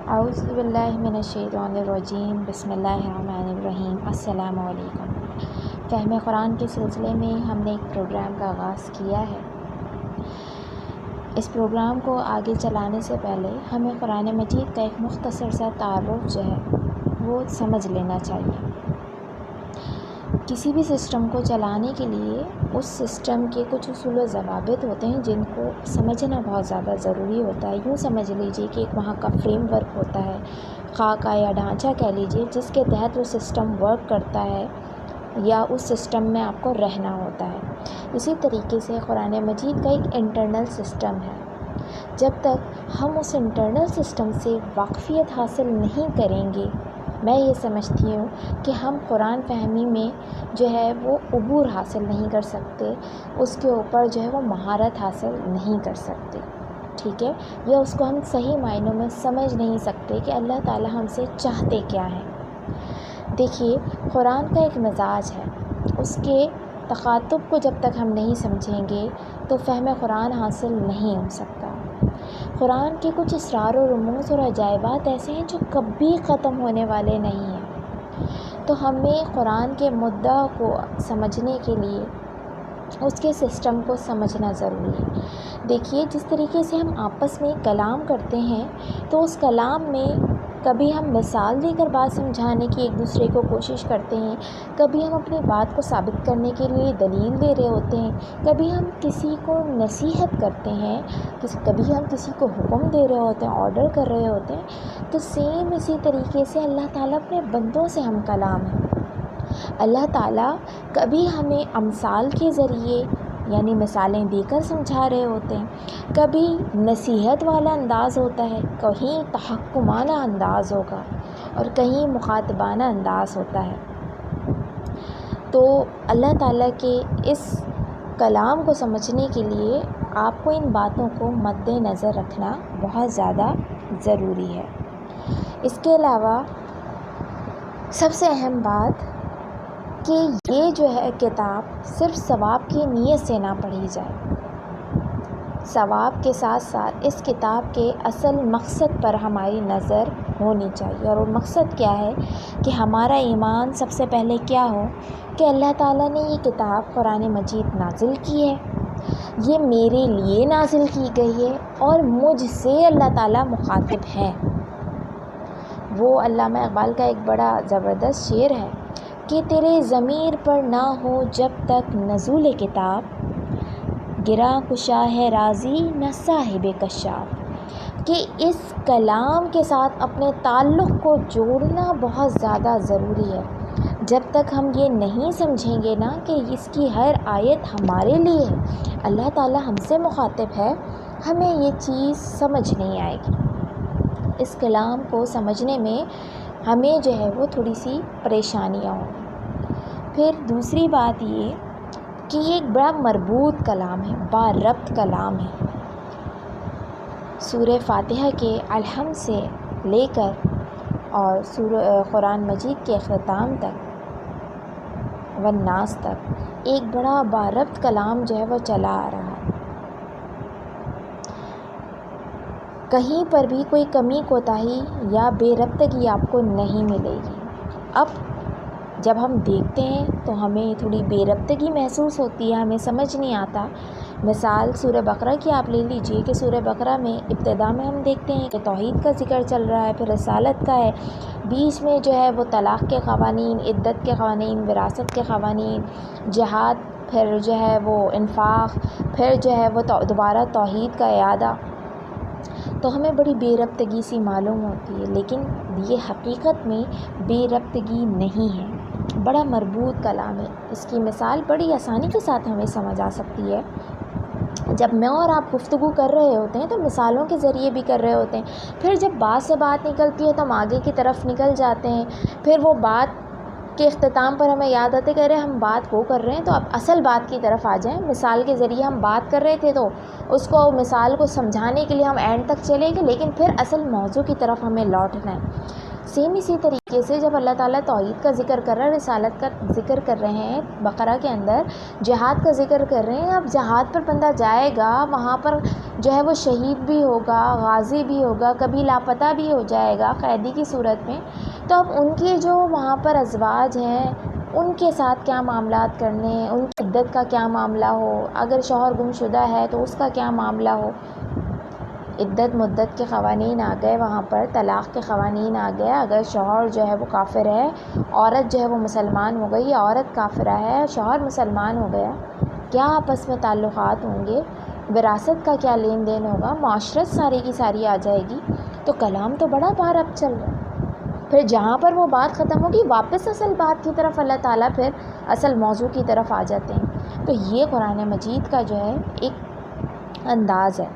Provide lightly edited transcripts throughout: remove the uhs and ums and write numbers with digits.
اعوذ باللہ من الشیطان الرجیم، بسم اللہ الرحمن الرحیم۔ السلام علیکم۔ فہم قرآن کے سلسلے میں ہم نے ایک پروگرام کا آغاز کیا ہے۔ اس پروگرام کو آگے چلانے سے پہلے ہمیں قرآن مجید کا ایک مختصر سا تعارف جو ہے وہ سمجھ لینا چاہیے۔ کسی بھی سسٹم کو چلانے کے لیے اس سسٹم کے کچھ اصول و ضوابط ہوتے ہیں جن کو سمجھنا بہت زیادہ ضروری ہوتا ہے۔ یوں سمجھ لیجئے کہ ایک وہاں کا فریم ورک ہوتا ہے، خاکہ یا ڈھانچہ کہہ لیجئے، جس کے تحت وہ سسٹم ورک کرتا ہے یا اس سسٹم میں آپ کو رہنا ہوتا ہے۔ اسی طریقے سے قرآن مجید کا ایک انٹرنل سسٹم ہے۔ جب تک ہم اس انٹرنل سسٹم سے واقفیت حاصل نہیں کریں گے، میں یہ سمجھتی ہوں کہ ہم قرآن فہمی میں جو ہے وہ عبور حاصل نہیں کر سکتے، اس کے اوپر جو ہے وہ مہارت حاصل نہیں کر سکتے، ٹھیک ہے، یا اس کو ہم صحیح معنوں میں سمجھ نہیں سکتے کہ اللہ تعالیٰ ہم سے چاہتے کیا ہیں۔ دیکھیے، قرآن کا ایک مزاج ہے، اس کے تخاطب کو جب تک ہم نہیں سمجھیں گے تو فہم قرآن حاصل نہیں ہو سکتا۔ قرآن کے کچھ اسرار و رموز اور عجائبات ایسے ہیں جو کبھی ختم ہونے والے نہیں ہیں، تو ہمیں قرآن کے مدعا کو سمجھنے کے لیے اس کے سسٹم کو سمجھنا ضروری ہے۔ دیکھیے، جس طریقے سے ہم آپس میں کلام کرتے ہیں تو اس کلام میں کبھی ہم مثال دے کر بات سمجھانے کی ایک دوسرے کو کوشش کرتے ہیں، کبھی ہم اپنی بات کو ثابت کرنے کے لیے دلیل دے رہے ہوتے ہیں، کبھی ہم کسی کو نصیحت کرتے ہیں، کبھی ہم کسی کو حکم دے رہے ہوتے ہیں، آرڈر کر رہے ہوتے ہیں۔ تو سیم اسی طریقے سے اللہ تعالیٰ اپنے بندوں سے ہم کلام ہیں۔ اللہ تعالیٰ کبھی ہمیں امثال کے ذریعے یعنی مثالیں دے کر سمجھا رہے ہوتے ہیں، کبھی نصیحت والا انداز ہوتا ہے، کہیں تحکمانہ انداز ہوگا اور کہیں مخاطبانہ انداز ہوتا ہے۔ تو اللہ تعالیٰ کے اس کلام کو سمجھنے کے لیے آپ کو ان باتوں کو مد نظر رکھنا بہت زیادہ ضروری ہے۔ اس کے علاوہ سب سے اہم بات کہ یہ جو ہے کتاب صرف ثواب کی نیت سے نہ پڑھی جائے، ثواب کے ساتھ ساتھ اس کتاب کے اصل مقصد پر ہماری نظر ہونی چاہیے، اور وہ مقصد کیا ہے کہ ہمارا ایمان سب سے پہلے کیا ہو کہ اللہ تعالیٰ نے یہ کتاب قرآن مجید نازل کی ہے، یہ میرے لیے نازل کی گئی ہے اور مجھ سے اللہ تعالیٰ مخاطب ہے۔ وہ علامہ اقبال کا ایک بڑا زبردست شعر ہے کہ تیرے ضمیر پر نہ ہو جب تک نزول کتاب، گراں کشا ہے رازی نہ صاحب کشاف، کہ اس کلام کے ساتھ اپنے تعلق کو جوڑنا بہت زیادہ ضروری ہے۔ جب تک ہم یہ نہیں سمجھیں گے نا کہ اس کی ہر آیت ہمارے لیے ہے، اللہ تعالیٰ ہم سے مخاطب ہے، ہمیں یہ چیز سمجھ نہیں آئے گی۔ اس کلام کو سمجھنے میں ہمیں جو ہے وہ تھوڑی سی پریشانیاں ہوں۔ پھر دوسری بات یہ کہ یہ ایک بڑا مربوط کلام ہے، با ربط کلام ہے۔ سورہ فاتحہ کے الحمد سے لے کر اور قرآن مجید کے اختتام تک والناس تک ایک بڑا با ربط کلام جو ہے وہ چلا آ رہا ہے۔ کہیں پر بھی کوئی کمی کوتاہی یا بے ربطگی آپ کو نہیں ملے گی۔ اب جب ہم دیکھتے ہیں تو ہمیں تھوڑی بے ربطگی محسوس ہوتی ہے، ہمیں سمجھ نہیں آتا۔ مثال سورہ بقرہ کی آپ لے لیجئے کہ سورہ بقرہ میں ابتدا میں ہم دیکھتے ہیں کہ توحید کا ذکر چل رہا ہے، پھر رسالت کا ہے، بیچ میں جو ہے وہ طلاق کے قوانین، عدت کے قوانین، وراثت کے قوانین، جہاد، پھر جو ہے وہ انفاق، پھر جو ہے وہ دوبارہ توحید کا اعادہ، تو ہمیں بڑی بے ربطگی سی معلوم ہوتی ہے، لیکن یہ حقیقت میں بے ربطگی نہیں ہے، بڑا مربوط کلام ہے۔ اس کی مثال بڑی آسانی کے ساتھ ہمیں سمجھ آ سکتی ہے۔ جب میں اور آپ گفتگو کر رہے ہوتے ہیں تو مثالوں کے ذریعے بھی کر رہے ہوتے ہیں، پھر جب بات سے بات نکلتی ہے تو ہم آگے کی طرف نکل جاتے ہیں، پھر وہ بات کے اختتام پر ہمیں یاد آتے کہ ارے ہم بات وہ کر رہے ہیں، تو اب اصل بات کی طرف آ جائیں۔ مثال کے ذریعے ہم بات کر رہے تھے تو اس کو مثال کو سمجھانے کے لیے ہم اینڈ تک چلے گئے، لیکن پھر اصل موضوع کی طرف ہمیں لوٹنا ہے۔ سیم اسی طریقے سے جب اللہ تعالیٰ توحید کا ذکر کر رہا ہے، رسالت کا ذکر کر رہے ہیں، بقرہ کے اندر جہاد کا ذکر کر رہے ہیں. اب جہاد پر بندہ جائے گا، وہاں پر جو ہے وہ شہید بھی ہوگا، غازی بھی ہوگا، کبھی لاپتہ بھی ہو جائے گا قیدی کی صورت میں. تو اب ان کے جو وہاں پر ازواج ہیں، ان کے ساتھ کیا معاملات کرنے، ان کی عدت کا کیا معاملہ ہو، اگر شوہر گم شدہ ہے تو اس کا کیا معاملہ ہو. عدت مدت کے قوانین آ گئے، وہاں پر طلاق کے قوانین آ گئے. اگر شوہر جو ہے وہ کافر ہے، عورت جو ہے وہ مسلمان ہو گئی، عورت کافرہ ہے، شوہر مسلمان ہو گیا، کیا آپس میں تعلقات ہوں گے، وراثت کا کیا لین دین ہوگا، معاشرت ساری کی ساری آ جائے گی. تو کلام تو بڑا بار اب چل رہا ہے. پھر جہاں پر وہ بات ختم ہوگی، واپس اصل بات کی طرف اللہ تعالیٰ پھر اصل موضوع کی طرف آ جاتے ہیں. تو یہ قرآن مجید کا جو ہے ایک انداز ہے.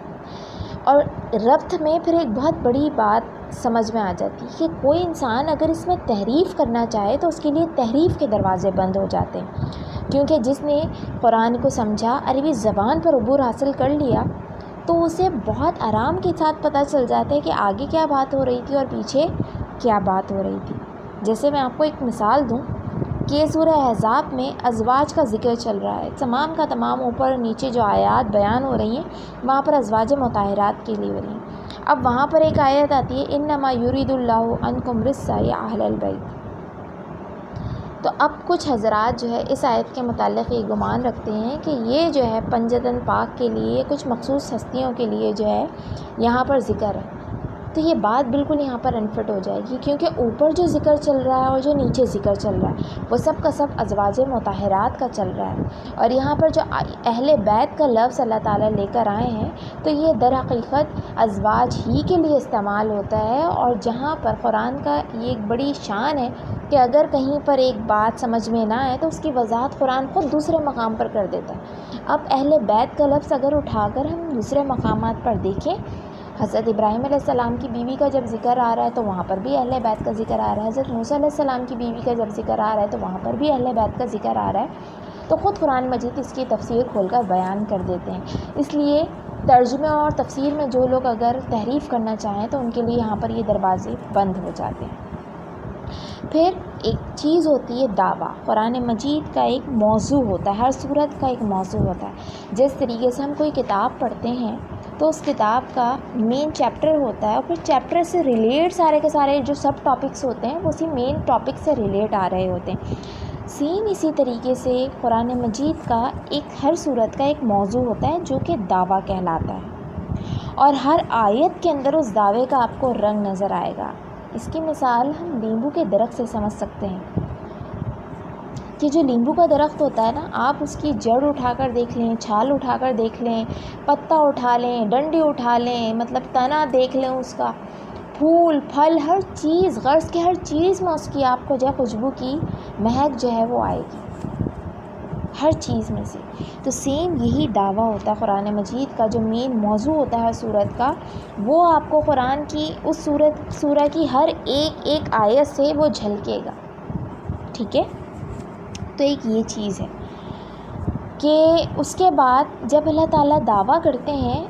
اور ربط میں پھر ایک بہت بڑی بات سمجھ میں آ جاتی ہے کہ کوئی انسان اگر اس میں تحریف کرنا چاہے تو اس کے لیے تحریف کے دروازے بند ہو جاتے ہیں. کیونکہ جس نے قرآن کو سمجھا، عربی زبان پر عبور حاصل کر لیا، تو اسے بہت آرام کے ساتھ پتہ چل جاتا ہے کہ آگے کیا بات ہو رہی تھی اور پیچھے کیا بات ہو رہی تھی. جیسے میں آپ کو ایک مثال دوں کہ سورہ احزاب میں ازواج کا ذکر چل رہا ہے. تمام کا تمام اوپر نیچے جو آیات بیان ہو رہی ہیں، وہاں پر ازواج مطہرات کے لیے ہو رہی ہیں. اب وہاں پر ایک آیت آتی ہے، انما یرید اللہ عنکم رجس یا اہل البیت. تو اب کچھ حضرات جو ہے اس آیت کے متعلق یہ گمان رکھتے ہیں کہ یہ جو ہے پنجتن پاک کے لیے، کچھ مخصوص ہستیوں کے لیے جو ہے یہاں پر ذکر ہے. تو یہ بات بالکل یہاں پر انفٹ ہو جائے گی، کیونکہ اوپر جو ذکر چل رہا ہے اور جو نیچے ذکر چل رہا ہے وہ سب کا سب ازواج مطہرات کا چل رہا ہے. اور یہاں پر جو اہل بیت کا لفظ اللہ تعالیٰ لے کر آئے ہیں، تو یہ در حقیقت ازواج ہی کے لیے استعمال ہوتا ہے. اور جہاں پر قرآن کا یہ ایک بڑی شان ہے کہ اگر کہیں پر ایک بات سمجھ میں نہ آئے تو اس کی وضاحت قرآن خود دوسرے مقام پر کر دیتا ہے. اب اہل بیت کا لفظ اگر اٹھا کر ہم دوسرے مقامات پر دیکھیں، حضرت ابراہیم علیہ السلام کی بیوی کا جب ذکر آ رہا ہے تو وہاں پر بھی اہل بیت کا ذکر آ رہا ہے. حضرت موسیٰ علیہ السلام کی بیوی کا جب ذکر آ رہا ہے تو وہاں پر بھی اہل بیت کا ذکر آ رہا ہے. تو خود قرآن مجید اس کی تفسیر کھول کر بیان کر دیتے ہیں. اس لیے ترجمے اور تفسیر میں جو لوگ اگر تحریف کرنا چاہیں تو ان کے لیے یہاں پر یہ دروازے بند ہو جاتے ہیں. پھر ایک چیز ہوتی ہے دعویٰ. قرآن مجید کا ایک موضوع ہوتا ہے، ہر صورت کا ایک موضوع ہوتا ہے. جس طریقے سے ہم کوئی کتاب پڑھتے ہیں تو اس کتاب کا مین چیپٹر ہوتا ہے، اور پھر چیپٹر سے ریلیٹ سارے کے سارے جو سب ٹاپکس ہوتے ہیں وہ اسی مین ٹاپک سے ریلیٹ آ رہے ہوتے ہیں. سیم اسی طریقے سے قرآن مجید کا ہر صورت کا ایک موضوع ہوتا ہے جو کہ دعویٰ کہلاتا ہے. اور ہر آیت کے اندر اس دعوے کا آپ کو رنگ نظر آئے گا. اس کی مثال ہم لیمبو کے درخت سے سمجھ سکتے ہیں کہ جو لیمبو کا درخت ہوتا ہے نا، آپ اس کی جڑ اٹھا کر دیکھ لیں، چھال اٹھا کر دیکھ لیں، پتا اٹھا لیں، ڈنڈی اٹھا لیں، مطلب تنا دیکھ لیں، اس کا پھول پھل ہر چیز، غرض کی ہر چیز میں اس کی آپ کو جو ہے خوشبو کی مہک جو ہے وہ آئے گی، ہر چیز میں سے. تو سیم یہی دعویٰ ہوتا ہے قرآن مجید کا. جو مین موضوع ہوتا ہے سورت کا، وہ آپ کو قرآن کی اس سورہ کی ہر ایک آیت سے وہ جھلکے گا. ٹھیک ہے. تو ایک یہ چیز ہے کہ اس کے بعد جب اللہ تعالیٰ دعویٰ کرتے ہیں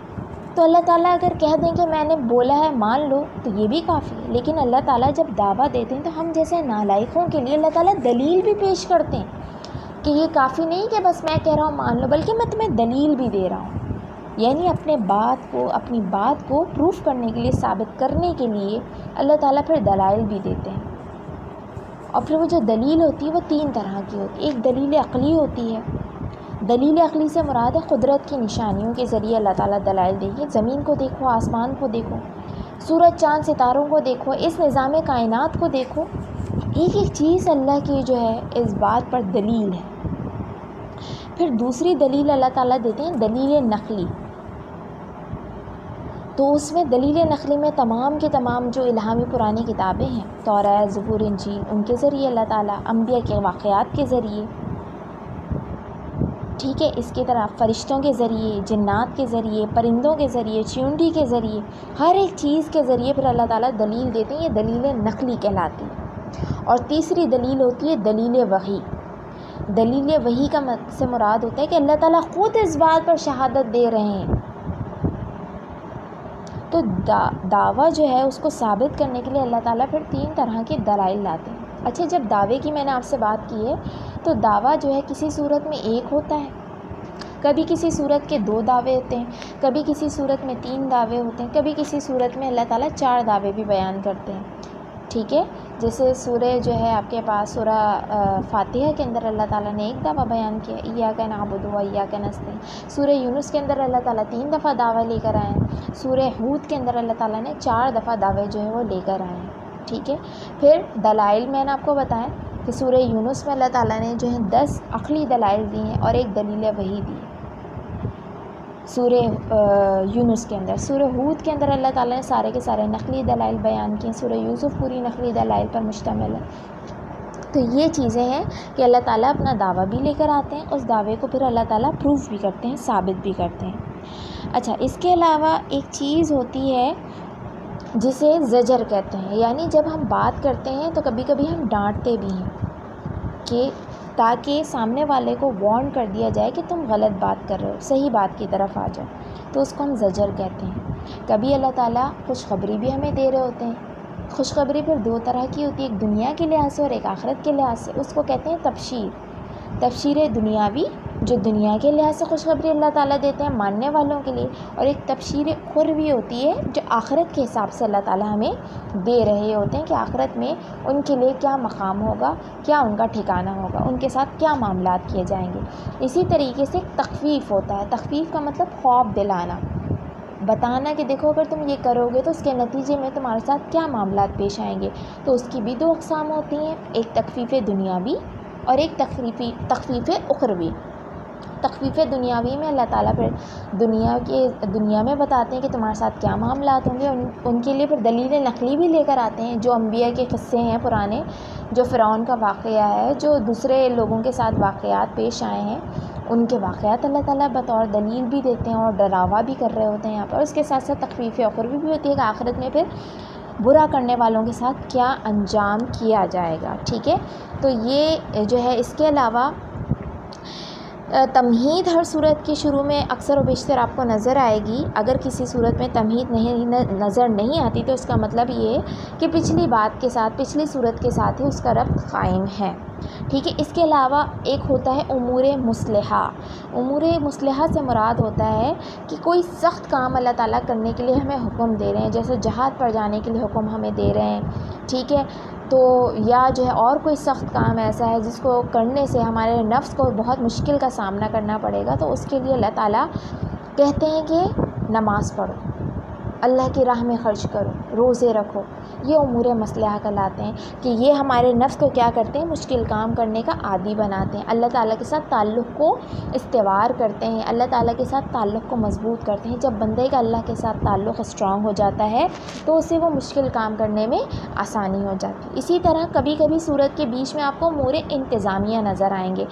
تو اللہ تعالیٰ اگر کہہ دیں کہ میں نے بولا ہے مان لو تو یہ بھی کافی ہے. لیکن اللہ تعالیٰ جب دعویٰ دیتے ہیں تو ہم جیسے نالائقوں کے لیے اللہ تعالیٰ دلیل بھی پیش کرتے ہیں کہ یہ کافی نہیں کہ بس میں کہہ رہا ہوں مان لو، بلکہ میں تمہیں دلیل بھی دے رہا ہوں. یعنی اپنی بات کو پروف کرنے کے لیے، ثابت کرنے کے لیے اللہ تعالیٰ پھر دلائل بھی دیتے ہیں. اور پھر وہ جو دلیل ہوتی ہے وہ 3 طرح کی ہوتی ہے. ایک دلیل عقلی ہوتی ہے. دلیل عقلی سے مراد ہے قدرت کی نشانیوں کے ذریعے اللہ تعالیٰ دلائل دیں گے. زمین کو دیکھو، آسمان کو دیکھو، سورج چاند ستاروں کو دیکھو، اس نظام کائنات کو دیکھو، ایک چیز اللہ کی جو ہے اس بات پر دلیل ہے. پھر دوسری دلیل اللہ تعالیٰ دیتے ہیں دلیل نقلی. تو اس میں دلیل نقلی میں تمام کے تمام جو الہامی پرانی کتابیں ہیں، توراۃ، زبور، انجیل، ان کے ذریعے اللہ تعالیٰ، انبیاء کے واقعات کے ذریعے، ٹھیک ہے، اس کی طرح فرشتوں کے ذریعے، جنات کے ذریعے، پرندوں کے ذریعے، چیونٹی کے ذریعے، ہر ایک چیز کے ذریعے پھر اللہ تعالیٰ دلیل دیتے ہیں. یہ دلیل نقلی کہلاتی ہے. اور تیسری دلیل ہوتی ہے دلیل وحی. دلیل وحی سے مراد ہوتا ہے کہ اللہ تعالیٰ خود اس بات پر شہادت دے رہے ہیں تو دعویٰ جو ہے اس کو ثابت کرنے کے لیے اللہ تعالیٰ پھر 3 طرح کے دلائل لاتے ہیں۔ اچھا، جب دعوے کی میں نے آپ سے بات کی ہے تو دعویٰ جو ہے کسی صورت میں ایک ہوتا ہے، کبھی کسی صورت کے 2 دعوے ہوتے ہیں، کبھی کسی صورت میں 3 دعوے ہوتے ہیں، کبھی کسی صورت میں اللہ تعالیٰ 4 دعوے بھی بیان کرتے ہیں، ٹھیک ہے۔ جیسے سورہ جو ہے آپ کے پاس سورہ فاتحہ کے اندر اللہ تعالیٰ نے 1 دعویٰ بیان کیا، ایاک نعبد و ایاک نستعین۔ سورہ یونس کے اندر اللہ تعالیٰ 3 دفعہ دعویٰ لے کر آئے ہیں۔ سورہ ہود کے اندر اللہ تعالیٰ نے 4 دفعہ دعوے جو ہے وہ لے کر آئے ہیں، ٹھیک ہے۔ پھر دلائل میں نے آپ کو بتایا کہ سورہ یونس میں اللہ تعالیٰ نے جو ہے 10 عقلی دلائل دی ہیں اور 1 دلیل وحی دی سورہ یونس کے اندر۔ سورہ ہود کے اندر اللہ تعالیٰ نے سارے کے سارے نقلی دلائل بیان کیے۔ سورہ یوسف پوری نقلی دلائل پر مشتمل ہے۔ تو یہ چیزیں ہیں کہ اللہ تعالیٰ اپنا دعویٰ بھی لے کر آتے ہیں، اس دعوے کو پھر اللہ تعالیٰ پروف بھی کرتے ہیں، ثابت بھی کرتے ہیں۔ اچھا، اس کے علاوہ ایک چیز ہوتی ہے جسے زجر کہتے ہیں، یعنی جب ہم بات کرتے ہیں تو کبھی کبھی ہم ڈانٹتے بھی ہیں کہ تاکہ سامنے والے کو وارن کر دیا جائے کہ تم غلط بات کر رہے ہو، صحیح بات کی طرف آ جاؤ، تو اس کو ہم زجر کہتے ہیں۔ کبھی اللہ تعالیٰ خوشخبری بھی ہمیں دے رہے ہوتے ہیں۔ خوشخبری پھر 2 طرح کی ہوتی ہے، ایک دنیا کے لحاظ سے اور ایک آخرت کے لحاظ سے، اس کو کہتے ہیں تبشیر۔ تبشیر دنیاوی، جو دنیا کے لحاظ سے خوشخبری اللہ تعالیٰ دیتے ہیں ماننے والوں کے لیے، اور ایک تبشیر اخروی ہوتی ہے جو آخرت کے حساب سے اللہ تعالیٰ ہمیں دے رہے ہوتے ہیں کہ آخرت میں ان کے لیے کیا مقام ہوگا، کیا ان کا ٹھکانہ ہوگا، ان کے ساتھ کیا معاملات کیے جائیں گے۔ اسی طریقے سے ایک تخفیف ہوتا ہے، تخفیف کا مطلب خوف دلانا، بتانا کہ دیکھو اگر تم یہ کرو گے تو اس کے نتیجے میں تمہارے ساتھ کیا معاملات پیش آئیں گے۔ تو اس کی بھی 2 اقسام ہوتی ہیں، ایک تخفیف دنیاوی اور ایک تخفیف اخروی۔ تخفیف دنیاوی میں اللہ تعالیٰ پھر دنیا میں بتاتے ہیں کہ تمہارے ساتھ کیا معاملات ہوں گے، ان کے لیے پھر دلیل نقلی بھی لے کر آتے ہیں، جو انبیاء کے قصے ہیں پرانے، جو فرعون کا واقعہ ہے، جو دوسرے لوگوں کے ساتھ واقعات پیش آئے ہیں، ان کے واقعات اللہ تعالیٰ بطور دلیل بھی دیتے ہیں اور ڈراوا بھی کر رہے ہوتے ہیں یہاں پر۔ اس کے ساتھ ساتھ تخفیف اخروی بھی ہوتی ہے کہ آخرت میں پھر برا کرنے والوں کے ساتھ کیا انجام کیا جائے گا، ٹھیک ہے۔ تو یہ جو ہے، اس کے علاوہ تمہید ہر صورت کی شروع میں اکثر و بیشتر آپ کو نظر آئے گی۔ اگر کسی صورت میں تمہید نظر نہیں آتی تو اس کا مطلب یہ ہے کہ پچھلی بات کے ساتھ، پچھلی صورت کے ساتھ ہی اس کا ربط قائم ہے، ٹھیک ہے۔ اس کے علاوہ ایک ہوتا ہے امور مصلحہ۔ امور مصلحہ سے مراد ہوتا ہے کہ کوئی سخت کام اللہ تعالیٰ کرنے کے لیے ہمیں حکم دے رہے ہیں، جیسے جہاد پر جانے کے لیے حکم ہمیں دے رہے ہیں، ٹھیک ہے۔ تو یا جو ہے اور کوئی سخت کام ایسا ہے جس کو کرنے سے ہمارے نفس کو بہت مشکل کا سامنا کرنا پڑے گا، تو اس کے لیے اللہ تعالیٰ کہتے ہیں کہ نماز پڑھو، اللہ کی راہ میں خرچ کرو، روزے رکھو۔ یہ امور مصلحہ کہلاتے ہیں کہ یہ ہمارے نفس کو کیا کرتے ہیں، مشکل کام کرنے کا عادی بناتے ہیں، اللہ تعالیٰ کے ساتھ تعلق کو استوار کرتے ہیں، اللہ تعالیٰ کے ساتھ تعلق کو مضبوط کرتے ہیں۔ جب بندے کا اللہ کے ساتھ تعلق اسٹرانگ ہو جاتا ہے تو اسے وہ مشکل کام کرنے میں آسانی ہو جاتی ہے۔ اسی طرح کبھی کبھی صورت کے بیچ میں آپ کو امور انتظامیہ نظر آئیں گے۔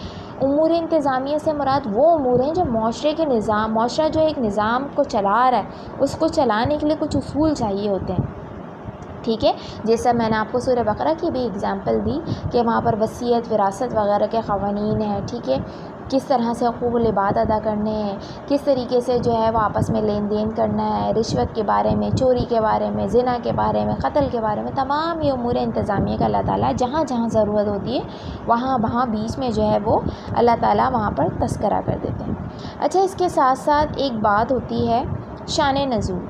امور انتظامیہ سے مراد وہ امور ہیں جو معاشرے کے نظام، معاشرہ جو ایک نظام کو چلا رہا ہے، اس کو چلانے کے لیے کچھ اصول چاہیے ہوتے ہیں، ٹھیک ہے۔ جیسا میں نے آپ کو سورہ بقرہ کی بھی اگزامپل دی کہ وہاں پر وصیت، وراثت وغیرہ کے قوانین ہیں، ٹھیک ہے، کس طرح سے حقوق العباد ادا کرنے ہیں، کس طریقے سے جو ہے وہ آپس میں لین دین کرنا ہے، رشوت کے بارے میں، چوری کے بارے میں، زنا کے بارے میں، قتل کے بارے میں، تمام یہ امور انتظامیہ کا اللہ تعالیٰ جہاں جہاں ضرورت ہوتی ہے وہاں بیچ میں جو ہے وہ اللہ تعالیٰ وہاں پر تذکرہ کر دیتے ہیں۔ اچھا، اس کے ساتھ ساتھ ایک بات ہوتی ہے شان نزول۔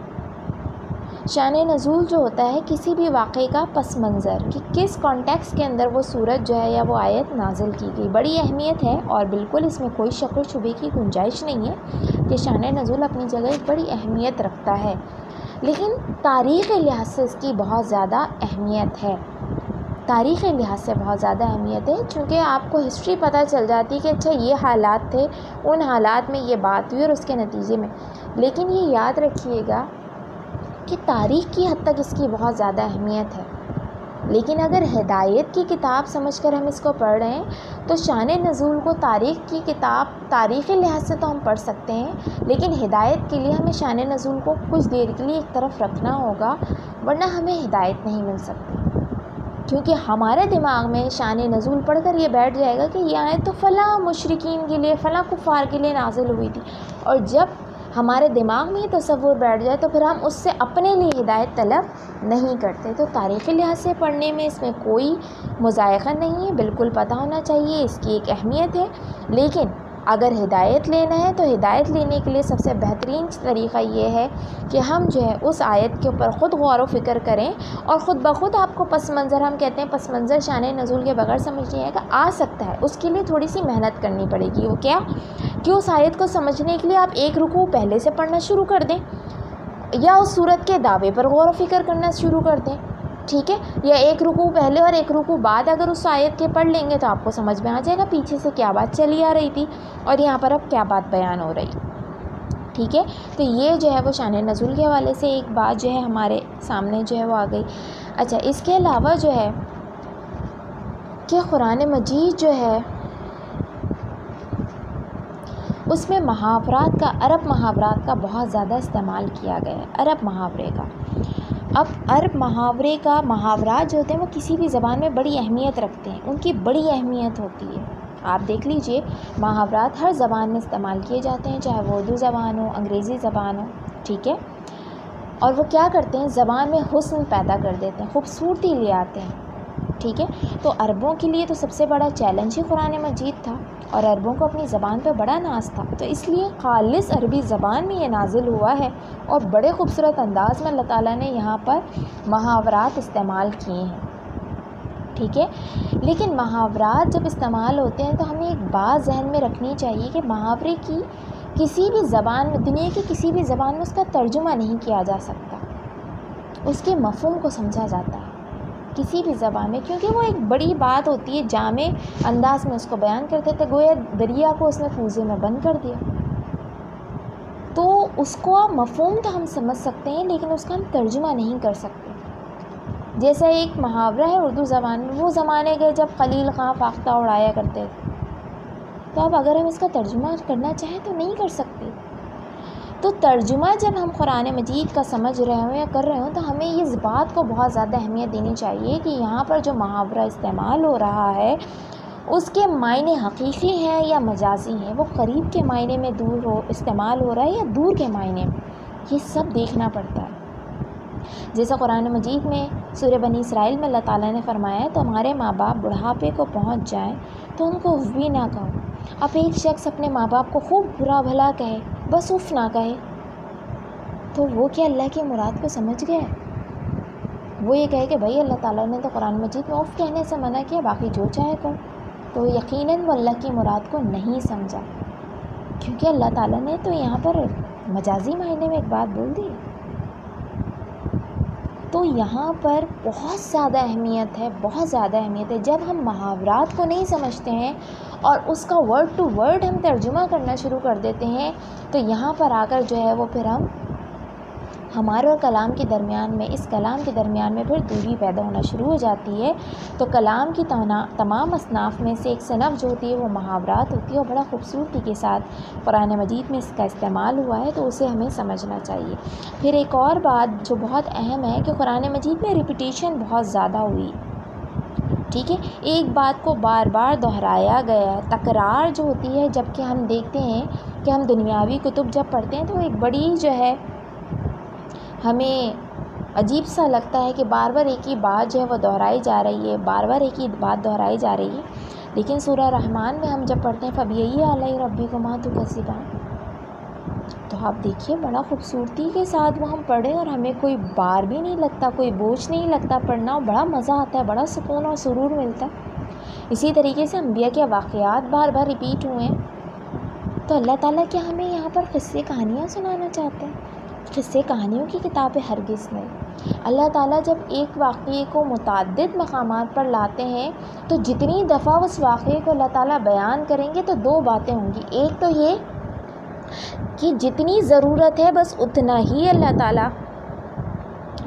شان نزول جو ہوتا ہے کسی بھی واقعے کا پس منظر، کہ کس کانٹیکس کے اندر وہ صورت جو ہے یا وہ آیت نازل کی گئی، بڑی اہمیت ہے، اور بالکل اس میں کوئی شک و شبے کی گنجائش نہیں ہے کہ شان نزول اپنی جگہ ایک بڑی اہمیت رکھتا ہے، لیکن تاریخی لحاظ سے اس کی بہت زیادہ اہمیت ہے، تاریخی لحاظ سے بہت زیادہ اہمیت ہے، چونکہ آپ کو ہسٹری پتہ چل جاتی ہے کہ اچھا یہ حالات تھے، ان حالات میں یہ بات ہوئی اور اس کے نتیجے میں۔ لیکن یہ یاد رکھیے گا کہ تاریخ کی حد تک اس کی بہت زیادہ اہمیت ہے، لیکن اگر ہدایت کی کتاب سمجھ کر ہم اس کو پڑھ رہے ہیں تو شان نزول کو تاریخ کی کتاب تاریخی لحاظ سے تو ہم پڑھ سکتے ہیں، لیکن ہدایت کے لیے ہمیں شان نزول کو کچھ دیر کے لیے ایک طرف رکھنا ہوگا، ورنہ ہمیں ہدایت نہیں مل سکتی، کیونکہ ہمارے دماغ میں شان نزول پڑھ کر یہ بیٹھ جائے گا کہ یہ آیت تو فلاں مشرکین کے لیے، فلاں کفار کے لیے نازل ہوئی تھی، اور جب ہمارے دماغ میں یہ تصور بیٹھ جائے تو پھر ہم اس سے اپنے لیے ہدایت طلب نہیں کرتے۔ تو تاریخی لحاظ سے پڑھنے میں اس میں کوئی مذائقہ نہیں ہے، بالکل پتہ ہونا چاہیے، اس کی ایک اہمیت ہے۔ لیکن اگر ہدایت لینا ہے تو ہدایت لینے کے لیے سب سے بہترین طریقہ یہ ہے کہ ہم جو ہے اس آیت کے اوپر خود غور و فکر کریں، اور خود بخود آپ کو پس منظر، ہم کہتے ہیں پس منظر شان نزول کے بغیر سمجھ نہیں آئے گا، آ سکتا ہے۔ اس کے لیے تھوڑی سی محنت کرنی پڑے گی۔ وہ کیا کہ اس آیت کو سمجھنے کے لیے آپ ایک رکوع پہلے سے پڑھنا شروع کر دیں، یا اس صورت کے دعوے پر غور و فکر کرنا شروع کر دیں، ٹھیک ہے، یا ایک رکوع پہلے اور ایک رکوع بعد اگر اس آیت کے پڑھ لیں گے تو آپ کو سمجھ میں آ جائے گا پیچھے سے کیا بات چلی آ رہی تھی اور یہاں پر اب کیا بات بیان ہو رہی، ٹھیک ہے۔ تو یہ جو ہے وہ شان نزول کے حوالے سے ایک بات جو ہے ہمارے سامنے جو ہے وہ آ گئی۔ اچھا، اس کے علاوہ جو ہے کہ قرآن مجید جو ہے اس میں محاورات کا، عرب محاورات کا بہت زیادہ استعمال کیا گیا ہے، عرب محاورے کا۔ اب عرب محاورے کا، محاورات جو ہوتے ہیں وہ کسی بھی زبان میں بڑی اہمیت رکھتے ہیں، ان کی بڑی اہمیت ہوتی ہے۔ آپ دیکھ لیجئے، محاورات ہر زبان میں استعمال کیے جاتے ہیں، چاہے وہ اردو زبان ہو، انگریزی زبان ہو، ٹھیک ہے، اور وہ کیا کرتے ہیں، زبان میں حسن پیدا کر دیتے ہیں، خوبصورتی لے آتے ہیں، ٹھیک ہے۔ تو عربوں کے لیے تو سب سے بڑا چیلنج ہی قرآن مجید تھا، اور عربوں کو اپنی زبان پہ بڑا ناز تھا، تو اس لیے خالص عربی زبان میں یہ نازل ہوا ہے، اور بڑے خوبصورت انداز میں اللہ تعالیٰ نے یہاں پر محاورات استعمال کیے ہیں، ٹھیک ہے۔ لیکن محاورات جب استعمال ہوتے ہیں تو ہمیں ایک بات ذہن میں رکھنی چاہیے کہ محاورے کی کسی بھی زبان میں، دنیا کی کسی بھی زبان میں اس کا ترجمہ نہیں کیا جا سکتا، اس کے مفہوم کو سمجھا جاتا ہے کسی بھی زبان میں، کیونکہ وہ ایک بڑی بات ہوتی ہے، جامع انداز میں اس کو بیان کرتے تھے، گویا دریا کو اس نے کوزے میں بند کر دیا، تو اس کو مفہوم تو ہم سمجھ سکتے ہیں لیکن اس کا ہم ترجمہ نہیں کر سکتے۔ جیسا ایک محاورہ ہے اردو زبان میں، وہ زمانے گئے جب خلیل خواں فاختہ اڑایا کرتے تھے، تو اب اگر ہم اس کا ترجمہ کرنا چاہیں تو نہیں کر سکتے۔ تو ترجمہ جب ہم قرآن مجید کا سمجھ رہے ہوں یا کر رہے ہوں تو ہمیں اس بات کو بہت زیادہ اہمیت دینی چاہیے کہ یہاں پر جو محاورہ استعمال ہو رہا ہے اس کے معنی حقیقی ہیں یا مجازی ہیں، وہ قریب کے معنی میں استعمال ہو رہا ہے یا دور کے معنی میں، یہ سب دیکھنا پڑتا ہے۔ جیسا قرآن مجید میں سورہ بنی اسرائیل میں اللہ تعالیٰ نے فرمایا ہے، تو ہمارے ماں باپ بڑھاپے کو پہنچ جائیں تو ان کو اف بھی نہ کہو۔ اب ایک شخص اپنے ماں باپ کو خوب برا بھلا کہے، بس اف نہ کہے، تو وہ کیا اللہ کی مراد کو سمجھ گیا؟ وہ یہ کہے کہ بھائی اللہ تعالیٰ نے تو قرآن مجید میں اف کہنے سے منع کیا، باقی جو چاہے کرو، تو یقیناً وہ اللہ کی مراد کو نہیں سمجھا، کیونکہ اللہ تعالیٰ نے تو یہاں پر مجازی معنی میں ایک بات بول دی۔ تو یہاں پر بہت زیادہ اہمیت ہے، بہت زیادہ اہمیت ہے۔ جب ہم محاورات کو نہیں سمجھتے ہیں اور اس کا ورڈ ٹو ورڈ ہم ترجمہ کرنا شروع کر دیتے ہیں تو یہاں پر آ کر جو ہے وہ پھر ہمارے اور کلام کے درمیان میں، اس کلام کے درمیان میں پھر دوری پیدا ہونا شروع ہو جاتی ہے۔ تو کلام کی تمام اصناف میں سے ایک صنف جو ہوتی ہے وہ محاورات ہوتی ہے، اور بڑا خوبصورتی کے ساتھ قرآن مجید میں اس کا استعمال ہوا ہے، تو اسے ہمیں سمجھنا چاہیے۔ پھر ایک اور بات جو بہت اہم ہے کہ قرآن مجید میں ریپیٹیشن بہت زیادہ ہوئی، ٹھیک ہے، ایک بات کو بار بار دہرایا گیا ہے، تکرار جو ہوتی ہے، جب کہ ہم دیکھتے ہیں کہ ہم دنیاوی کتب جب پڑھتے ہیں تو ایک بڑی جو ہے ہمیں عجیب سا لگتا ہے کہ بار بار ایک ہی بات جو ہے وہ دہرائی جا رہی ہے، بار بار ایک ہی بات دہرائی جا رہی ہے، لیکن سورہ رحمان میں ہم جب پڑھتے ہیں فَبِأَيِّ آلَاءِ رَبِّكُمَا تُكَذِّبَانِ، تو آپ دیکھیے بڑا خوبصورتی کے ساتھ وہ ہم پڑھیں اور ہمیں کوئی بار بھی نہیں لگتا، کوئی بوجھ نہیں لگتا پڑھنا، اور بڑا مزہ آتا ہے، بڑا سکون اور سرور ملتا ہے۔ اسی طریقے سے انبیاء کے واقعات بار بار ریپیٹ ہوئے ہیں، تو اللہ تعالیٰ کیا ہمیں یہاں پر قصے کہانیاں سنانا چاہتے ہیں؟ قصے کہانیوں کی کتابیں ہرگز نہیں۔ اللہ تعالیٰ جب ایک واقعے کو متعدد مقامات پر لاتے ہیں تو جتنی دفعہ اس واقعے کو اللہ تعالیٰ بیان کریں گے تو دو باتیں ہوں گی، ایک تو یہ کہ جتنی ضرورت ہے بس اتنا ہی اللہ تعالیٰ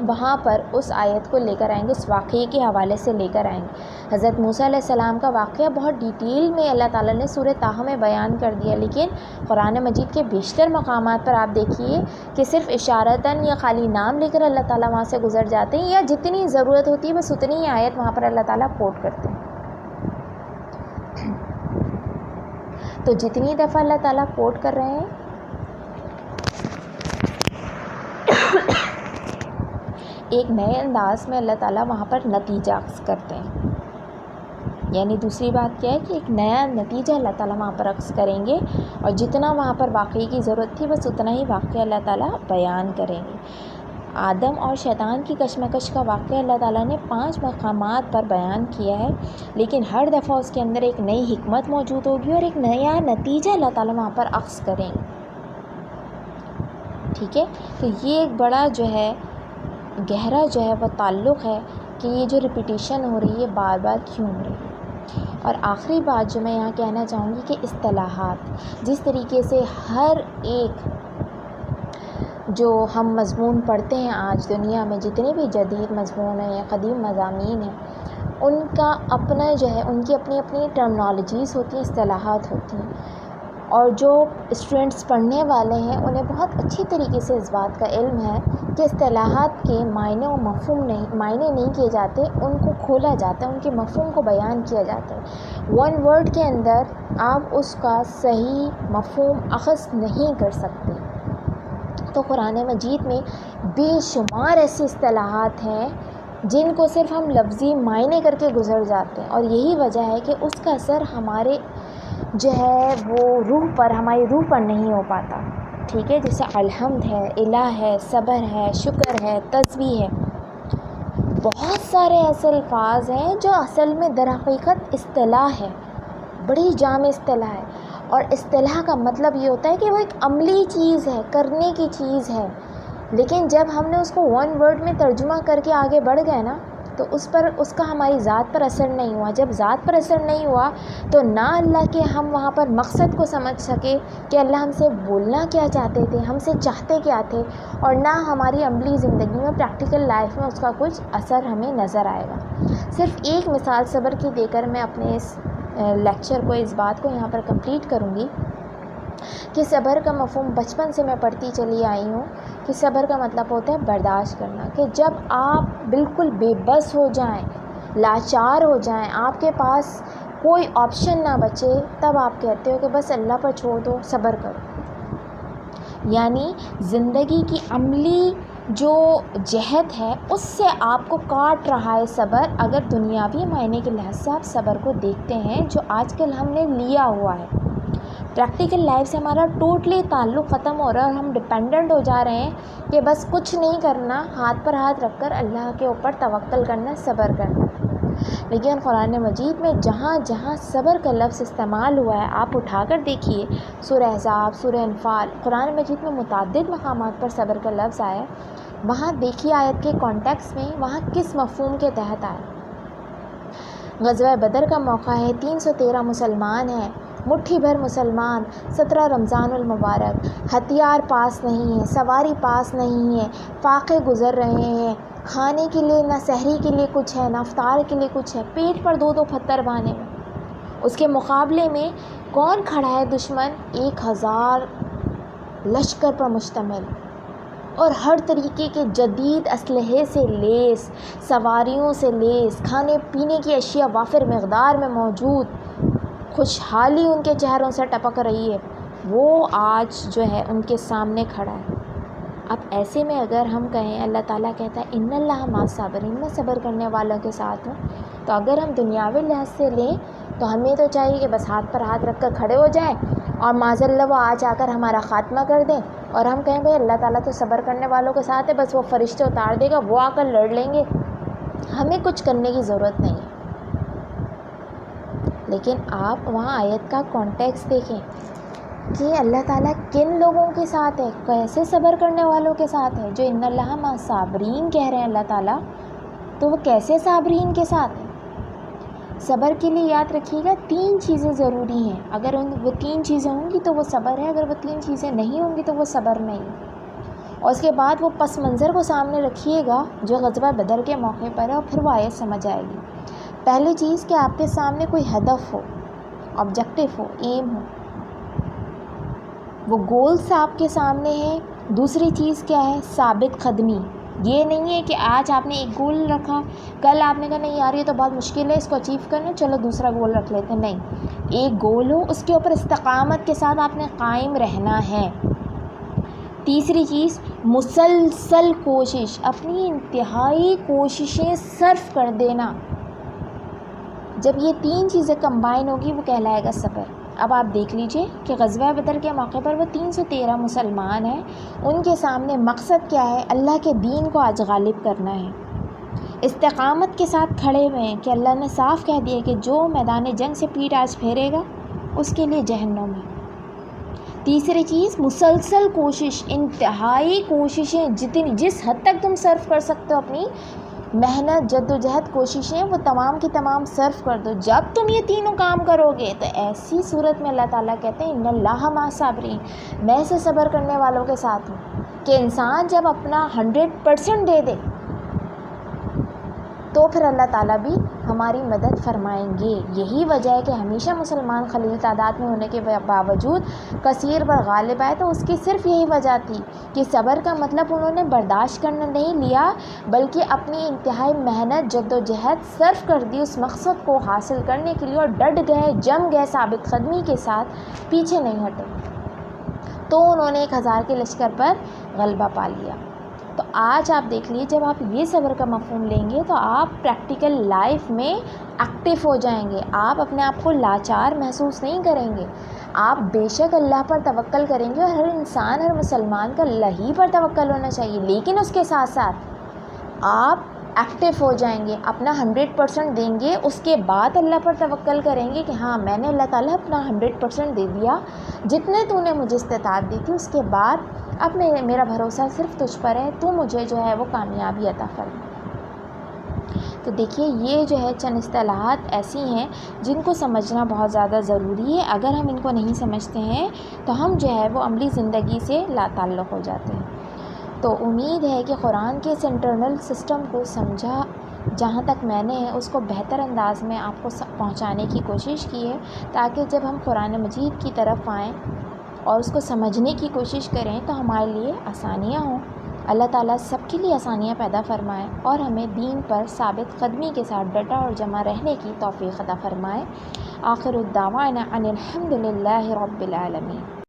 وہاں پر اس آیت کو لے کر آئیں گے، اس واقعے کے حوالے سے لے کر آئیں گے۔ حضرت موسیٰ علیہ السلام کا واقعہ بہت ڈیٹیل میں اللہ تعالیٰ نے سورہ طٰہٰ میں بیان کر دیا، لیکن قرآن مجید کے بیشتر مقامات پر آپ دیکھیے کہ صرف اشارتاً یا خالی نام لے کر اللہ تعالیٰ وہاں سے گزر جاتے ہیں، یا جتنی ضرورت ہوتی ہے بس اتنی ہی آیت وہاں پر اللہ تعالیٰ کوٹ کرتے ہیں۔ تو جتنی دفعہ اللہ تعالیٰ کوٹ کر رہے ہیں ایک نئے انداز میں اللہ تعالیٰ وہاں پر نتیجہ عکس کرتے ہیں. یعنی دوسری بات کیا ہے کہ ایک نیا نتیجہ اللہ تعالیٰ وہاں پر عکس کریں گے، اور جتنا وہاں پر واقعی کی ضرورت تھی بس اتنا ہی واقعہ اللہ تعالیٰ بیان کریں گے. آدم اور شیطان کی کشمکش کا واقعہ اللہ تعالیٰ نے 5 مقامات پر بیان کیا ہے، لیکن ہر دفعہ اس کے اندر ایک نئی حکمت موجود ہوگی اور ایک نیا نتیجہ اللہ تعالیٰ وہاں پر عکس کریں گے. ٹھیک ہے، تو یہ ایک بڑا جو ہے گہرا جو ہے وہ تعلق ہے کہ یہ جو ریپیٹیشن ہو رہی ہے بار بار کیوں ہو رہی ہے. اور آخری بات جو میں یہاں کہنا چاہوں گی کہ اصطلاحات، جس طریقے سے ہر ایک جو ہم مضمون پڑھتے ہیں آج دنیا میں، جتنے بھی جدید مضمون ہیں یا قدیم مضامین ہیں، ان کا اپنا جو ہے ان کی اپنی اپنی ٹرمنالوجیز ہوتی ہیں، اصطلاحات ہوتی ہیں. اور جو اسٹوڈنٹس پڑھنے والے ہیں انہیں بہت اچھی طریقے سے اس بات کا علم ہے کہ اصطلاحات کے معنی و مفہوم نہیں کیے جاتے، ان کو کھولا جاتا ہے، ان کے مفہوم کو بیان کیا جاتا ہے. 1 ورڈ کے اندر آپ اس کا صحیح مفہوم اخذ نہیں کر سکتے. تو قرآن مجید میں بے شمار ایسی اصطلاحات ہیں جن کو صرف ہم لفظی معنی کر کے گزر جاتے ہیں، اور یہی وجہ ہے کہ اس کا اثر ہمارے جو ہے وہ ہماری روح پر نہیں ہو پاتا. ٹھیک ہے، جیسے الحمد ہے، الہ ہے، صبر ہے، شکر ہے، تسبیح ہے. بہت سارے ایسے الفاظ ہیں جو اصل میں در حقیقت اصطلاح ہے، بڑی جامع اصطلاح ہے. اور اصطلاح کا مطلب یہ ہوتا ہے کہ وہ ایک عملی چیز ہے، کرنے کی چیز ہے. لیکن جب ہم نے اس کو 1 ورڈ میں ترجمہ کر کے آگے بڑھ گئے نا، تو اس کا ہماری ذات پر اثر نہیں ہوا. جب ذات پر اثر نہیں ہوا تو نہ اللہ کے ہم وہاں پر مقصد کو سمجھ سکے کہ اللہ ہم سے بولنا کیا چاہتے تھے، ہم سے چاہتے کیا تھے، اور نہ ہماری عملی زندگی میں، پریکٹیکل لائف میں اس کا کچھ اثر ہمیں نظر آئے گا. صرف ایک مثال صبر کی دے کر میں اپنے اس لیکچر کو، اس بات کو یہاں پر کمپلیٹ کروں گی کہ صبر کا مفہوم بچپن سے میں پڑھتی چلی آئی ہوں کہ صبر کا مطلب ہوتا ہے برداشت کرنا. کہ جب آپ بالکل بے بس ہو جائیں، لاچار ہو جائیں، آپ کے پاس کوئی آپشن نہ بچے، تب آپ کہتے ہو کہ بس اللہ پر چھوڑ دو، صبر کرو. یعنی زندگی کی عملی جو جہت ہے اس سے آپ کو کاٹ رہا ہے صبر. اگر دنیاوی معنی کے لحاظ سے آپ صبر کو دیکھتے ہیں جو آج کل ہم نے لیا ہوا ہے، پریکٹیکل لائف سے ہمارا ٹوٹلی تعلق ختم ہو رہا ہے، اور ہم ڈپینڈنٹ ہو جا رہے ہیں کہ بس کچھ نہیں کرنا، ہاتھ پر ہاتھ رکھ کر اللہ کے اوپر توکل کرنا، صبر کرنا. لیکن قرآن مجید میں جہاں جہاں صبر کا لفظ استعمال ہوا ہے، آپ اٹھا کر دیکھیے، سورہ احزاب، سورہ انفال، قرآن مجید میں متعدد مقامات پر صبر کا لفظ آیا ہے. وہاں دیکھیے آیت کے کانٹیکس میں وہاں کس مفہوم کے تحت آیا. غزوہ بدر کا موقع ہے، 313 مسلمان ہیں، مٹھی بھر مسلمان، 17 رمضان المبارک، ہتھیار پاس نہیں ہے، سواری پاس نہیں ہے، فاقے گزر رہے ہیں، کھانے کے لیے نہ سحری کے لیے کچھ ہے، نہ افطار کے لیے کچھ ہے، پیٹ پر 2 پتھر باندھے ہوئے. اس کے مقابلے میں کون کھڑا ہے دشمن؟ 1000 لشکر پر مشتمل، اور ہر طریقے کے جدید اسلحے سے لیس، سواریوں سے لیس، کھانے پینے کی اشیاء وافر مقدار میں موجود. خوشحالی ان کے چہروں سے ٹپک رہی ہے. وہ آج جو ہے ان کے سامنے کھڑا ہے. اب ایسے میں اگر ہم کہیں، اللہ تعالیٰ کہتا ہے ان اللہ مع الصابرین، میں صبر کرنے والوں کے ساتھ ہوں. تو اگر ہم دنیاوی لحاظ سے لیں تو ہمیں تو چاہیے کہ بس ہاتھ پر ہاتھ رکھ کر کھڑے ہو جائیں، اور معاذ اللہ وہ آج آ کر ہمارا خاتمہ کر دیں، اور ہم کہیں بھائی اللہ تعالیٰ تو صبر کرنے والوں کے ساتھ ہے، بس وہ فرشتے اتار دے گا، وہ آ کر لڑ لیں گے، ہمیں کچھ کرنے کی ضرورت نہیں ہے. لیکن آپ وہاں آیت کا کانٹیکس دیکھیں کہ اللہ تعالیٰ کن لوگوں کے ساتھ ہے، کیسے صبر کرنے والوں کے ساتھ ہے. جو ان اللہ مع الصابرین کہہ رہے ہیں اللہ تعالیٰ، تو وہ کیسے صابرین کے ساتھ ہے. صبر کے لیے یاد رکھیے گا 3 چیزیں ضروری ہیں. اگر وہ 3 چیزیں ہوں گی تو وہ صبر ہے، اگر وہ 3 چیزیں نہیں ہوں گی تو وہ صبر نہیں. اور اس کے بعد وہ پس منظر کو سامنے رکھیے گا جو غزوہ بدر کے موقع پر ہے، اور پھر وہ آیت سمجھ آئے گی. پہلی چیز کہ آپ کے سامنے کوئی ہدف ہو، آبجیکٹو ہو، ایم ہو، وہ گولز آپ کے سامنے ہیں. دوسری چیز کیا ہے؟ ثابت قدمی. یہ نہیں ہے کہ آج آپ نے ایک گول رکھا، کل آپ نے کہا نہیں یار یہ تو بہت مشکل ہے اس کو اچیو کرنا، چلو دوسرا گول رکھ لیتے ہیں. نہیں، ایک گول ہو، اس کے اوپر استقامت کے ساتھ آپ نے قائم رہنا ہے. تیسری چیز مسلسل کوشش، اپنی انتہائی کوششیں صرف کر دینا، جب یہ 3 چیزیں کمبائن ہوگی وہ کہلائے گا صبر۔ اب آپ دیکھ لیجئے کہ غزوہ بدر کے موقع پر وہ 313 مسلمان ہیں، ان کے سامنے مقصد کیا ہے؟ اللہ کے دین کو آج غالب کرنا ہے، استقامت کے ساتھ کھڑے ہوئے ہیں کہ اللہ نے صاف کہہ دیا کہ جو میدان جنگ سے پیٹھ آج پھیرے گا اس کے لیے جہنم ہے۔ تیسری چیز مسلسل کوشش، انتہائی کوششیں، جس حد تک تم صرف کر سکتے ہو اپنی محنت، جد و جہد، کوششیں، وہ تمام کی تمام صرف کر دو۔ جب تم یہ تینوں کام کرو گے تو ایسی صورت میں اللہ تعالیٰ کہتے ہیں ان اللہ مع الصابرین، میں سے صبر کرنے والوں کے ساتھ ہوں، کہ انسان جب اپنا 100% دے دے تو پھر اللہ تعالیٰ بھی ہماری مدد فرمائیں گے۔ یہی وجہ ہے کہ ہمیشہ مسلمان قلیل تعداد میں ہونے کے باوجود کثیر پر غالب آئے، تو اس کی صرف یہی وجہ تھی کہ صبر کا مطلب انہوں نے برداشت کرنا نہیں لیا، بلکہ اپنی انتہائی محنت، جد و جہد صرف کر دی اس مقصد کو حاصل کرنے کے لیے، اور ڈٹ گئے، جم گئے ثابت قدمی کے ساتھ، پیچھے نہیں ہٹے، تو انہوں نے 1000 کے لشکر پر غلبہ پا لیا۔ تو آج آپ دیکھ لیجیے، جب آپ یہ صبر کا مفہوم لیں گے تو آپ پریکٹیکل لائف میں ایکٹیو ہو جائیں گے، آپ اپنے آپ کو لاچار محسوس نہیں کریں گے، آپ بے شک اللہ پر توکل کریں گے، اور ہر انسان، ہر مسلمان کا اللہ ہی پر توکل ہونا چاہیے، لیکن اس کے ساتھ ساتھ آپ ایکٹیو ہو جائیں گے، اپنا 100% دیں گے، اس کے بعد اللہ پر توکل کریں گے کہ ہاں میں نے اللہ تعالیٰ اپنا 100% دے دیا، جتنے تو نے مجھے استطاعت دی تھی، اس کے بعد اب میرا بھروسہ صرف تجھ پر ہے، تو مجھے جو ہے وہ کامیابی عطا فرما۔ تو دیکھیے یہ جو ہے چند اصطلاحات ایسی ہیں جن کو سمجھنا بہت زیادہ ضروری ہے، اگر ہم ان کو نہیں سمجھتے ہیں تو ہم جو ہے وہ عملی زندگی سے لا تعلق ہو جاتے ہیں۔ تو امید ہے کہ قرآن کے اس انٹرنل سسٹم کو سمجھا، جہاں تک میں نے اس کو بہتر انداز میں آپ کو پہنچانے کی کوشش کی ہے، تاکہ جب ہم قرآن مجید کی طرف آئیں اور اس کو سمجھنے کی کوشش کریں تو ہمارے لیے آسانیاں ہوں۔ اللہ تعالیٰ سب کے لیے آسانیاں پیدا فرمائے اور ہمیں دین پر ثابت قدمی کے ساتھ ڈٹا اور جمع رہنے کی توفیق عطا فرمائے۔ آخر الدعوانا ان الحمد للہ رب العالمین۔